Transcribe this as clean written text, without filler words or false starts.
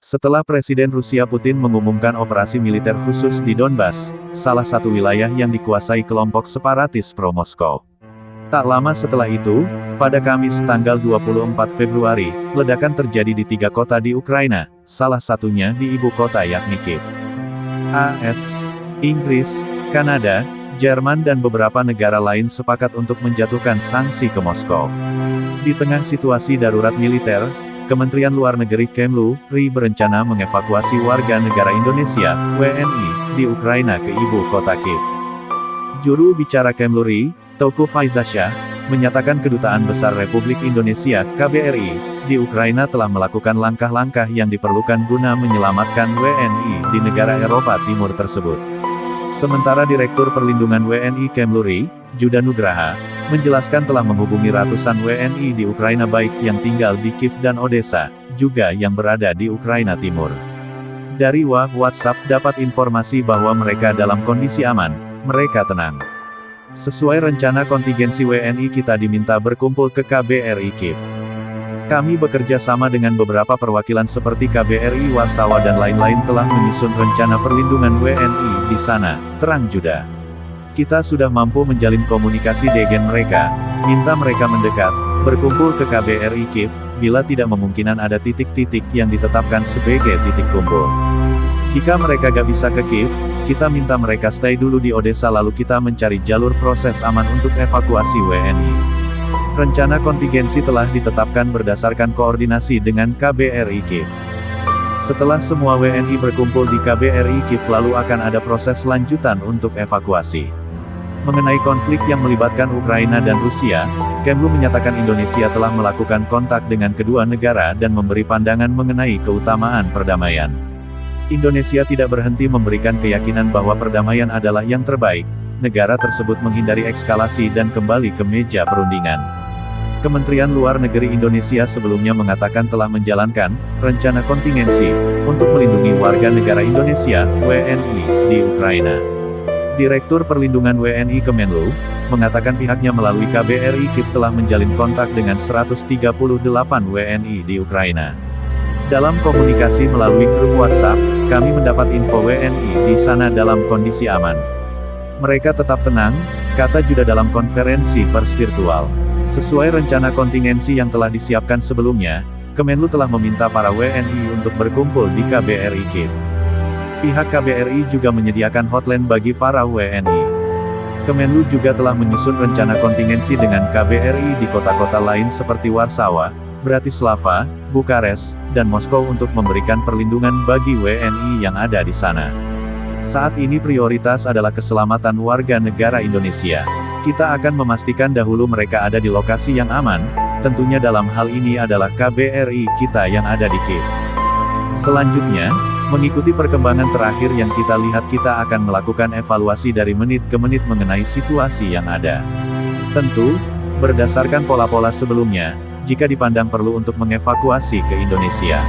Setelah Presiden Rusia Putin mengumumkan operasi militer khusus di Donbas, salah satu wilayah yang dikuasai kelompok separatis pro-Moskow. Tak lama setelah itu, pada Kamis tanggal 24 Februari, ledakan terjadi di 3 kota di Ukraina, salah satunya di ibu kota yakni Kiev. AS, Inggris, Kanada, Jerman dan beberapa negara lain sepakat untuk menjatuhkan sanksi ke Moskow. Di tengah situasi darurat militer, Kementerian Luar Negeri Kemlu, RI berencana mengevakuasi warga negara Indonesia, WNI, di Ukraina ke ibu kota Kiev. Juru bicara Kemlu RI, Teuku Faizasyah, menyatakan Kedutaan Besar Republik Indonesia, KBRI, di Ukraina telah melakukan langkah-langkah yang diperlukan guna menyelamatkan WNI di negara Eropa Timur tersebut. Sementara Direktur Perlindungan WNI Kemlu RI, Juda Nugraha, menjelaskan telah menghubungi ratusan WNI di Ukraina baik yang tinggal di Kiev dan Odessa, juga yang berada di Ukraina Timur. Dari WhatsApp dapat informasi bahwa mereka dalam kondisi aman, mereka tenang. Sesuai rencana kontingensi WNI kita diminta berkumpul ke KBRI Kiev. Kami bekerja sama dengan beberapa perwakilan seperti KBRI Warsawa dan lain-lain telah menyusun rencana perlindungan WNI di sana, terang Juda. Kita sudah mampu menjalin komunikasi dengan mereka, minta mereka mendekat, berkumpul ke KBRI Kiev, bila tidak memungkinkan ada titik-titik yang ditetapkan sebagai titik kumpul. Jika mereka gak bisa ke Kiev, kita minta mereka stay dulu di Odessa lalu kita mencari jalur proses aman untuk evakuasi WNI. Rencana kontingensi telah ditetapkan berdasarkan koordinasi dengan KBRI Kiev. Setelah semua WNI berkumpul di KBRI Kiev lalu akan ada proses lanjutan untuk evakuasi. Mengenai konflik yang melibatkan Ukraina dan Rusia, Kemlu menyatakan Indonesia telah melakukan kontak dengan kedua negara dan memberi pandangan mengenai keutamaan perdamaian. Indonesia tidak berhenti memberikan keyakinan bahwa perdamaian adalah yang terbaik, negara tersebut menghindari eskalasi dan kembali ke meja perundingan. Kementerian Luar Negeri Indonesia sebelumnya mengatakan telah menjalankan rencana kontingensi untuk melindungi warga negara Indonesia, WNI, di Ukraina. Direktur Perlindungan WNI Kemenlu, mengatakan pihaknya melalui KBRI Kiev telah menjalin kontak dengan 138 WNI di Ukraina. Dalam komunikasi melalui grup WhatsApp, kami mendapat info WNI di sana dalam kondisi aman. Mereka tetap tenang, kata Juda dalam konferensi pers virtual. Sesuai rencana kontingensi yang telah disiapkan sebelumnya, Kemenlu telah meminta para WNI untuk berkumpul di KBRI Kiev. Pihak KBRI juga menyediakan hotline bagi para WNI. Kemenlu juga telah menyusun rencana kontingensi dengan KBRI di kota-kota lain seperti Warsawa, Bratislava, Bukares, dan Moskow untuk memberikan perlindungan bagi WNI yang ada di sana. Saat ini prioritas adalah keselamatan warga negara Indonesia. Kita akan memastikan dahulu mereka ada di lokasi yang aman, tentunya dalam hal ini adalah KBRI kita yang ada di Kiev. Selanjutnya, mengikuti perkembangan terakhir yang kita lihat kita akan melakukan evaluasi dari menit ke menit mengenai situasi yang ada. Tentu, berdasarkan pola-pola sebelumnya, jika dipandang perlu untuk mengevakuasi ke Indonesia.